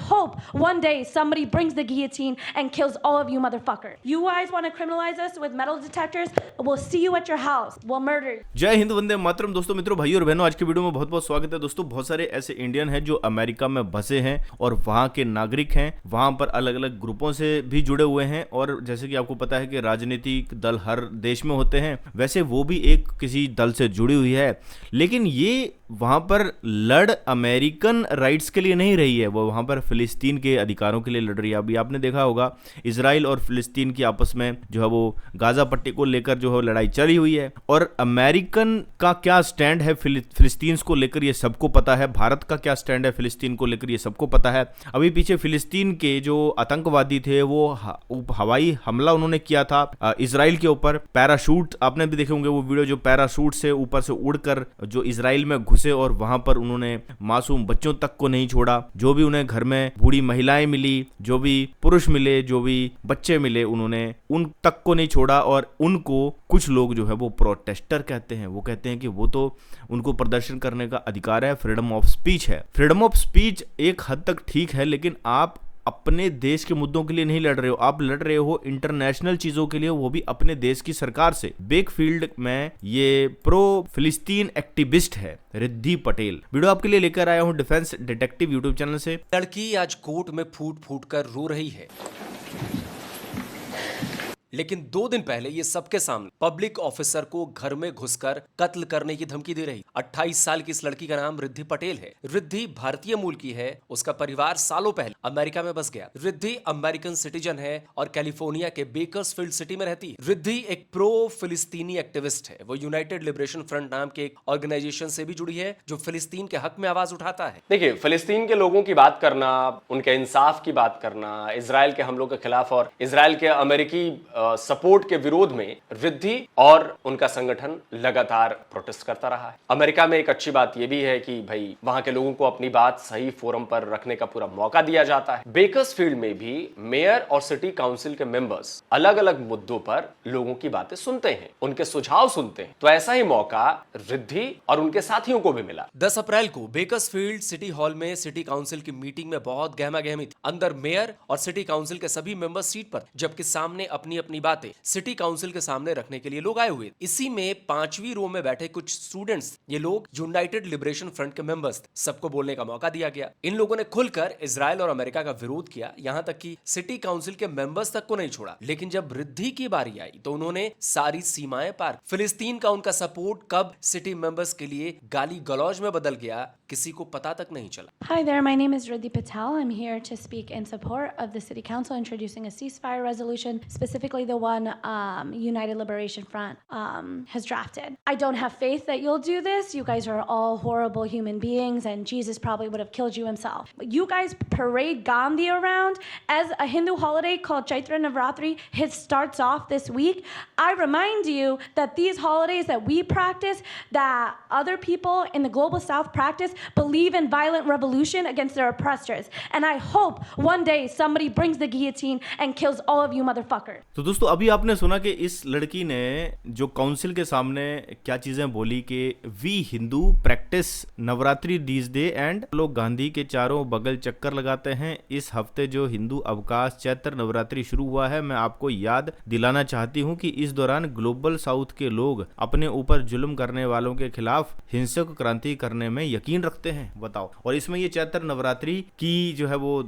hope one day somebody brings the guillotine and kills all of you motherfuckers. You guys want to criminalize us with metal detectors? We'll see you at your house. We'll murder you. जय हिंद, वंदे मातरम। दोस्तों, मित्रों, भाइयों और बहनों, आज के video में बहुत बहुत स्वागत है। दोस्तों, बहुत सारे ऐसे इंडियन हैं जो अमेरिका में बसे हैं और वहाँ के नागरिक हैं, वहाँ पर अलग अलग ग्रुपों से भी जुड़े हुए हैं। और जैसे कि आपको पता है कि राजनीतिक दल हर देश में होते हैं, वैसे वो भी एक किसी दल से जुड़ी हुई है, लेकिन ये वहाँ पर लड़ अमेरिकन राइट्स के लिए नहीं रही है, वो वहाँ पर फिलिस्तीन के अधिकारों के लिए लड़ रही है। अभी आपने देखा होगा इजराइल और फिलिस्तीन की आपस में जो है वो गाजा पट्टी को लेकर जो है लड़ाई चली हुई है। और अमेरिकन का क्या स्टैंड है फिलिस्तीन को लेकर ये सबको पता है, भारत का क्या स्टैंड है फिलिस्तीन को लेकर ये सबको पता है। अभी पीछे फिलिस्तीन के जो आतंकवादी थे वो हवाई हमला उन्होंने किया था इजराइल के ऊपर। पैराशूट आपने भी देखे होंगे वो वीडियो, जो पैराशूट से ऊपर से उड़कर जो इजराइल में घुसे और वहां पर उन्होंने मासूम बच्चों तक को नहीं छोड़ा। जो भी उन्हें घर में बूढ़ी महिलाएं मिली, जो भी पुरुष मिले, जो भी बच्चे मिले, उन्होंने उन तक को नहीं छोड़ा। और उनको कुछ लोग जो है वो प्रोटेस्टर कहते हैं, वो कहते हैं कि वो तो उनको प्रदर्शन करने का अधिकार है, फ्रीडम ऑफ स्पीच है। फ्रीडम ऑफ स्पीच एक हद तक ठीक है, लेकिन आप अपने देश के मुद्दों के लिए नहीं लड़ रहे हो, आप लड़ रहे हो इंटरनेशनल चीजों के लिए, वो भी अपने देश की सरकार से। बेकफील्ड में ये प्रो फिलिस्तीन एक्टिविस्ट है रिद्धि पटेल। वीडियो आपके लिए लेकर आया हूं डिफेंस डिटेक्टिव यूट्यूब चैनल से। लड़की आज कोर्ट में फूट फूट कर रो रही है, लेकिन 2 दिन पहले ये सबके सामने पब्लिक ऑफिसर को घर में घुसकर कत्ल करने की धमकी दे रही। 28 साल की इस लड़की का नाम रिद्धि पटेल है। रिद्धि भारतीय मूल की है, उसका परिवार सालों पहले अमेरिका में बस गया। रिद्धि अमेरिकन सिटीजन है और कैलिफोर्निया के बेकर्सफील्ड सिटी में रहती है। रिद्धि एक प्रो फिलिस्तीनी एक्टिविस्ट है। वो यूनाइटेड लिबरेशन फ्रंट नाम के एक ऑर्गेनाइजेशन से भी जुड़ी है जो फिलिस्तीन के हक में आवाज उठाता है। देखिए, फिलिस्तीन के लोगों की बात करना, उनके इंसाफ की बात करना, इजराइल के हमलों के खिलाफ और इजराइल के अमेरिकी सपोर्ट के विरोध में रिद्धि और उनका संगठन लगातार प्रोटेस्ट करता रहा है। अमेरिका में एक अच्छी बात यह भी है कि भाई वहां के लोगों को अपनी बात सही फोरम पर रखने का पूरा मौका दिया जाता है। बेकर्सफील्ड में भी मेयर और सिटी काउंसिल के मेंबर्स अलग अलग मुद्दों पर लोगों की बातें सुनते हैं, उनके सुझाव सुनते हैं। तो ऐसा ही मौका रिद्धि और उनके साथियों को भी मिला। 10 अप्रैल को बेकर्सफील्ड सिटी हॉल में सिटी काउंसिल की मीटिंग में बहुत गहमा गहमी थी। अंदर मेयर और सिटी काउंसिल के सभी मेंबर सीट पर, जबकि सामने अपनी अपनी बातें सिटी काउंसिल के सामने रखने के लिए लोग आए हुए। इसी में 5वीं रो में बैठे कुछ स्टूडेंट्स, ये लोग यूनाइटेड लिबरेशन फ्रंट के मेंबर्स थे, सबको बोलने का मौका दिया गया। इन लोगों ने खुलकर इजराइल और अमेरिका का विरोध किया, यहां तक कि सिटी काउंसिल के मेंबर्स तक को नहीं छोड़ा। लेकिन जब रिद्धि की बारी आई तो उन्होंने सारी सीमाएं पार। फिलिस्तीन का उनका सपोर्ट कब सिटी मेंबर्स के लिए गाली गलौज में बदल गया, किसी को पता तक नहीं चला। Hi there, my name is Riddhi Patel. I'm here to speak in support of the City Council introducing a ceasefire resolution, specifically the one United Liberation Front has drafted. I don't have faith that you'll do this. You guys are all horrible human beings, and Jesus probably would have killed you himself. But you guys parade Gandhi around as a Hindu holiday called Chaitra Navratri. It starts off this week. I remind you that these holidays that we practice, that other people in the global South practice, believe in violent revolution against their oppressors. And I hope one day somebody brings the guillotine and kills all of you motherfuckers. तो दोस्तों, अभी आपने सुना कि इस लड़की ने जो काउंसिल के सामने क्या चीजें बोली कि we Hindu practice Navratri these day एंड लोग गांधी के चारों बगल चक्कर लगाते हैं। इस हफ्ते जो हिंदू अवकाश चैत्र नवरात्रि शुरू हुआ है, मैं आपको याद दिलाना चाहती हूं कि इस दौरान ग्लोबल साउथ के लोग अपने ऊपर जुल्म करने वालों के खिलाफ हिंसक क्रांति करने में यकीन रखते हैं। बताओ। और इसमें ये चैत्र नवरात्रि की जो है वो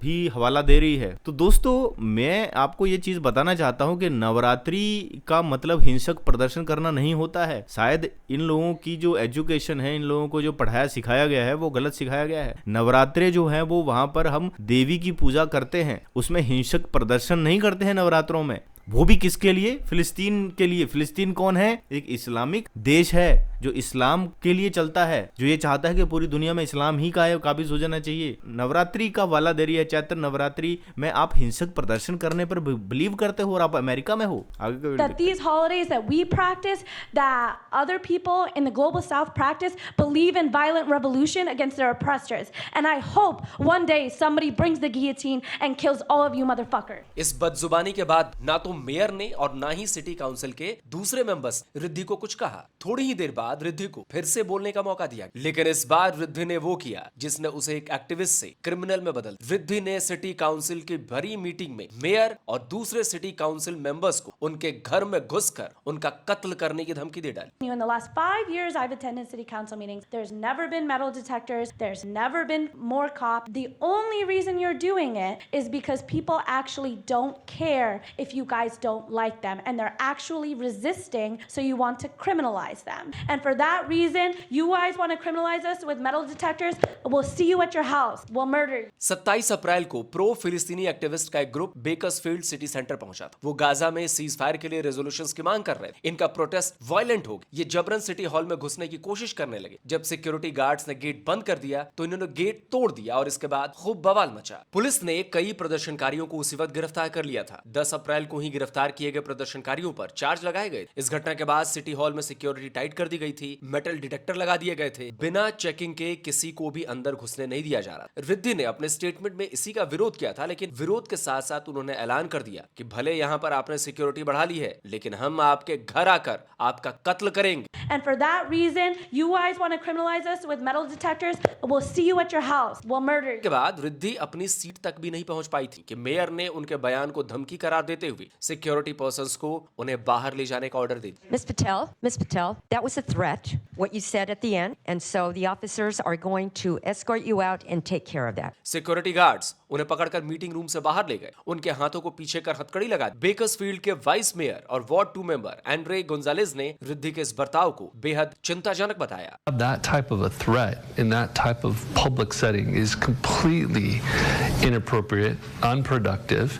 भी हवाला दे रही है। तो दोस्तों, मैं आपको ये चीज बताना चाहता हूं कि नवरात्रि का मतलब हिंसक प्रदर्शन करना नहीं होता है। शायद इन लोगों की जो एजुकेशन है, इन लोगों को जो पढ़ाया सिखाया गया है, वो गलत सिखाया गया है। नवरात्रे जो है वो वहां पर हम देवी की पूजा करते हैं, उसमें हिंसक प्रदर्शन नहीं करते हैं नवरात्रों में। वो भी किसके लिए? फिलिस्तीन के लिए। फिलिस्तीन कौन है? एक इस्लामिक देश है जो इस्लाम के लिए चलता है, जो ये चाहता है कि पूरी दुनिया में इस्लाम ही का काबिज हो जाना चाहिए। नवरात्रि का वाला दे रही है, चैत्र नवरात्रि में आप हिंसक प्रदर्शन करने पर बिलीव करते हो और आप अमेरिका में हो। That these holidays that we practice, that other people in the global South practice, believe in violent revolution against their oppressors. And I hope one day somebody brings the guillotine and kills all of you motherfuckers. इस बदजुबानी के बाद ना तो mayor ने और ना ही city council के दूसरे मेंबर्स रिद्धि को कुछ कहा। थोड़ी ही देर बाद रिद्धि को फिर से बोलने का मौका दिया, लेकिन इस बार रिद्धि ने वो किया जिसने उसे एक एक्टिविस्ट से क्रिमिनल में बदल। रिद्धि ने सिटी काउंसिल की भरी मीटिंग में मेयर और दूसरे सिटी काउंसिल मेंबर्स को उनके घर में घुसकर उनका कत्ल करने की धमकी दे डाली। In the last 5 years I've attended city council meetings, there's never been metal detectors, there's never been more cops. The only reason you're doing it is because people actually don't care if you guys don't like them, and they're actually resisting, so you want to criminalize them. And for that reason, you guys want to criminalize us with metal detectors, we'll see you at your house, we'll murder you. 27 अप्रैल को pro फिलिस्तीनी activist का एक group Bakersfield city centre पहुंचा था। वो Gaza में cease fire के लिए रेजोल्यूशंस की मांग कर रहे थे। इनका प्रोटेस्ट वायलेंट हो गया। ये जबरन सिटी हॉल में घुसने की कोशिश करने लगे। जब सिक्योरिटी गार्ड्स ने गेट बंद कर दिया तो इन्होंने गेट तोड़ दिया और इसके बाद खूब बवाल मचा। पुलिस ने कई प्रदर्शनकारियों को उसी वक्त गिरफ्तार कर लिया था। 10 अप्रैल को ही गिरफ्तार किए गए प्रदर्शनकारियों पर चार्ज लगाए गए। इस घटना के बाद सिटी हॉल में सिक्योरिटी टाइट कर दी गई थी, मेटल डिटेक्टर लगा दिए गए थे, बिना चेकिंग के किसी को भी अंदर घुसने नहीं दिया जा रहा। रिद्धि ने अपने स्टेटमेंट में इसी का विरोध किया था, लेकिन विरोध के साथ साथ उन्होंने ऐलान कर दिया कि भले यहाँ पर आपने सिक्योरिटी बढ़ा ली है, लेकिन हम आपके घर आकर आपका कत्ल करेंगे। And for that reason, you guys want to criminalize us with metal detectors, we'll see you at your house, we'll murder you. के बाद रिद्धि अपनी सीट तक भी नहीं पहुंच पाई थी कि मेयर ने उनके बयान को धमकी करार देते हुए सिक्योरिटी पर्संस को उन्हें बाहर ले जाने का ऑर्डर दे दिया। Ms. Patel, that was a threat, what you said at the end, and so the officers are going to escort you out and take care of that. Security guards उन्हें पकड़कर meeting room से बाहर ले गए, उनके हाथों को पीछे कर हथकड़ी लगा दी। बेकर्सफील्ड के वाइस मेयर और वार्ड 2 मेंबर एंड्रे गोंजालेज ने रिद्धि के इस बर्ताव को बेहद चिंताजनक बताया। That type of a threat in that type of public setting is completely inappropriate, unproductive,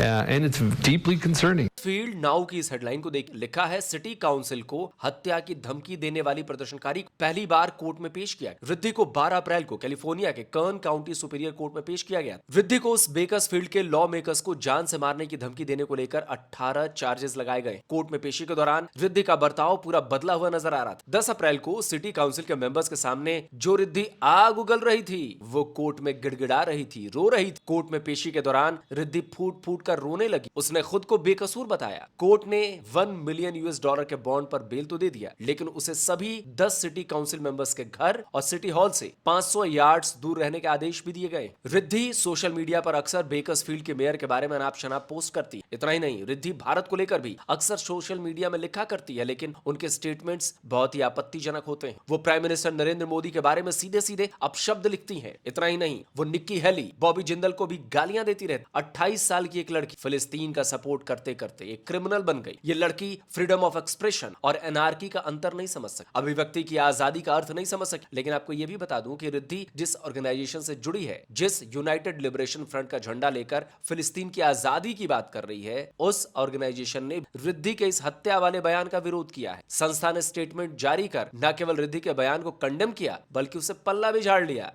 and it's deeply concerning. Field now की इस हेडलाइन को देख लिखा है, सिटी काउंसिल को हत्या की धमकी देने वाली प्रदर्शनकारी पहली बार कोर्ट में पेश किया। रिद्धि को 12 अप्रैल को कैलिफोर्निया के कर्न काउंटी सुपीरियर कोर्ट में पेश किया गया। रिद्धि को उस बेकर्सफील्ड के लॉ मेकर्स को जान से मारने की धमकी देने को लेकर 18 चार्जेस लगाए गए। कोर्ट में पेशी के दौरान रिद्धि का बर्ताव पूरा बदला हुआ नजर आ रहा था। 10 अप्रैल को सिटी काउंसिल के मेंबर्स के सामने जो रिद्धि आग उगल रही थी, वो कोर्ट में गिड़गिड़ा रही थी, रो रही थी। कोर्ट में पेशी के दौरान रिद्धि फूट फूट कर रोने लगी। उसने खुद को बेकसूर बताया। कोर्ट ने $1 मिलियन के बॉन्ड पर बेल तो दे दिया, लेकिन उसे सभी 10 सिटी काउंसिल मेंबर्स के घर और सिटी हॉल से 500 यार्ड्स दूर रहने के आदेश भी दिए गए। रिद्धि सोशल मीडिया पर अक्सर बेकर्सफील्ड के मेयर के बारे में अनाप शनाप पोस्ट करती है। इतना ही नहीं, रिद्धि भारत को लेकर भी अक्सर सोशल मीडिया में लिखा करती है, लेकिन उनके स्टेटमेंट्स बहुत ही आपत्तिजनक होते हैं। वो प्राइम मिनिस्टर नरेंद्र मोदी के बारे में सीधे सीधे अपशब्द लिखती हैं। इतना ही नहीं, वो निक्की हेली, बॉबी जिंदल को भी गालियां देती रहती। 28 साल की एक लड़की फिलिस्तीन का सपोर्ट करते करते एक क्रिमिनल बन गई। ये लड़की फ्रीडम ऑफ एक्सप्रेशन और एनार्की का अंतर नहीं समझ सकती, अभिव्यक्ति की आजादी का अर्थ नहीं समझ सकती। लेकिन आपको यह भी बता दूं कि रिद्धि जिस ऑर्गेनाइजेशन से जुड़ी है, जिस यूनाइटेड लिबरेशन फ्रंट का झंडा लेकर फिलिस्तीन की आजादी की बात कर रही है, उस ऑर्गेनाइजेशन ने रिद्धि के इस हत्या वाले बयान का विरोध किया है। संस्था ने स्टेटमेंट जारी कर न केवल रिद्धि के बयान को कंडेम किया, बल्कि उसे पल्ला भी झाड़ लिया।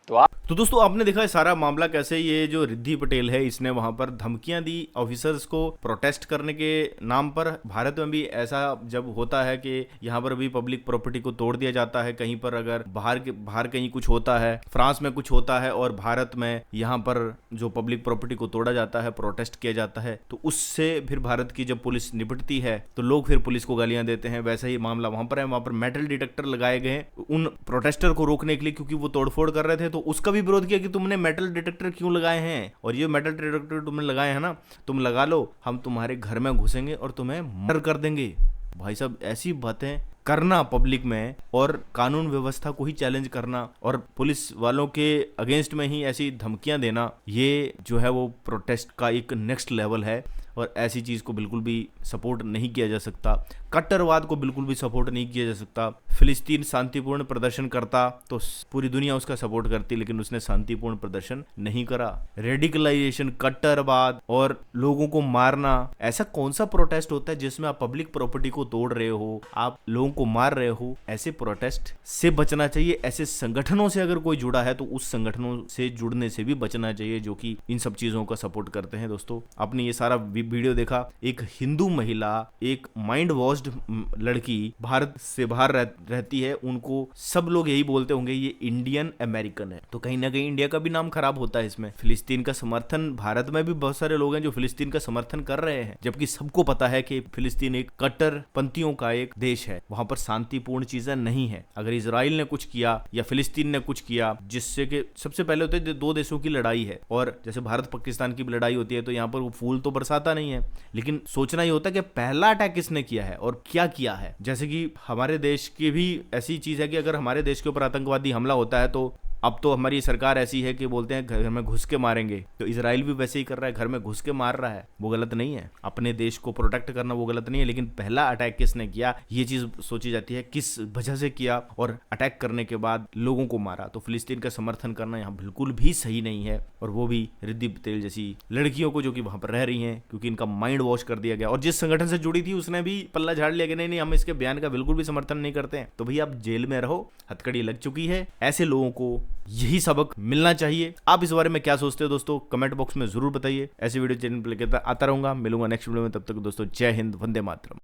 तो दोस्तों आपने देखा है सारा मामला कैसे ये जो रिद्धि पटेल है, इसने वहां पर धमकियां दी ऑफिसर्स को प्रोटेस्ट करने के नाम पर। भारत में भी ऐसा जब होता है कि यहाँ पर भी पब्लिक प्रॉपर्टी को तोड़ दिया जाता है, कहीं पर अगर बाहर कहीं कुछ होता है, फ्रांस में कुछ होता है और भारत में यहाँ पर जो पब्लिक प्रॉपर्टी को तोड़ा जाता है, प्रोटेस्ट किया जाता है, तो उससे फिर भारत की जब पुलिस निपटती है तो लोग फिर पुलिस को गालियां देते हैं। वैसा ही मामला वहां पर है। वहां पर मेटल डिटेक्टर लगाए गए उन प्रोटेस्टर को रोकने के लिए, क्योंकि वो तोड़फोड़ कर रहे थे, तो उसका भी विरोध किया कि तुमने मेटल डिटेक्टर क्यों लगाए हैं, और ये मेटल डिटेक्टर तुमने लगाए हैं ना, तुम लगा लो, हम तुम्हारे घर में घुसेंगे और तुम्हें मर्डर कर देंगे। भाई साहब, ऐसी बातें करना पब्लिक में और कानून व्यवस्था को ही चैलेंज करना और पुलिस वालों के अगेंस्ट में ही ऐसी धमकियां देना, ये जो है वो प्रोटेस्ट का एक नेक्स्ट लेवल है और ऐसी चीज़ को बिल्कुल भी सपोर्ट नहीं किया जा सकता। कट्टरवाद को बिल्कुल भी सपोर्ट नहीं किया जा सकता। फिलिस्तीन शांतिपूर्ण प्रदर्शन करता तो पूरी दुनिया उसका सपोर्ट करती, लेकिन उसने शांतिपूर्ण प्रदर्शन नहीं करा। रेडिकलाइजेशन, कट्टरवाद और लोगों को मारना, ऐसा कौन सा प्रोटेस्ट होता है जिसमें आप पब्लिक प्रॉपर्टी को तोड़ रहे हो, आप लोगों को मार रहे हो? ऐसे प्रोटेस्ट से बचना चाहिए। ऐसे संगठनों से अगर कोई जुड़ा है तो उस संगठनों से जुड़ने से भी बचना चाहिए जो कि इन सब चीजों का सपोर्ट करते हैं। दोस्तों, आपने ये सारा वीडियो देखा, एक हिंदू महिला एक माइंड वॉश हाउस्ड लड़की भारत से बाहर रहती है, उनको सब लोग यही बोलते होंगे ये इंडियन अमेरिकन है। तो कहीं ना कहीं इंडिया का भी नाम खराब होता है इसमें। फिलिस्तीन का समर्थन, भारत में भी बहुत सारे लोग हैं जो फिलिस्तीन का समर्थन कर रहे हैं, जबकि सबको पता है कि फिलिस्तीन एक कट्टरपंथियों का एक देश है, वहां पर शांतिपूर्ण चीजें नहीं है। अगर इजराइल ने कुछ किया या फिलिस्तीन ने कुछ किया, जिससे कि सबसे पहले होते हैं दो देशों की लड़ाई है, और जैसे भारत पाकिस्तान की लड़ाई होती है तो यहाँ पर वो फूल तो बरसाता नहीं है, लेकिन सोचना ही होता है कि पहला अटैक किसने किया है और क्या किया है। जैसे कि हमारे देश की भी ऐसी चीज है कि अगर हमारे देश के ऊपर आतंकवादी हमला होता है तो अब तो हमारी सरकार ऐसी है कि बोलते हैं घर में घुस के मारेंगे, तो इजराइल भी वैसे ही कर रहा है, घर में घुस के मार रहा है। वो गलत नहीं है, अपने देश को प्रोटेक्ट करना वो गलत नहीं है, लेकिन पहला अटैक किसने किया ये चीज सोची जाती है, किस वजह से किया, और अटैक करने के बाद लोगों को मारा। तो फिलिस्तीन का समर्थन करना यहाँ बिल्कुल भी सही नहीं है, और वो भी रिद्धि पटेल जैसी लड़कियों को जो कि वहां पर रह रही हैं, क्योंकि इनका माइंड वॉश कर दिया गया। और जिस संगठन से जुड़ी थी उसने भी पल्ला झाड़ लिया कि नहीं हम इसके बयान का बिल्कुल भी समर्थन नहीं करते हैं। तो भैया आप जेल में रहो, हथकड़ी लग चुकी है। ऐसे लोगों को यही सबक मिलना चाहिए। आप इस बारे में क्या सोचते हो दोस्तों, कमेंट बॉक्स में जरूर बताइए। ऐसी वीडियो चैनल पर लेकर आता रहूंगा, मिलूंगा नेक्स्ट वीडियो में। तब तक दोस्तों जय हिंद, वंदे मातरम।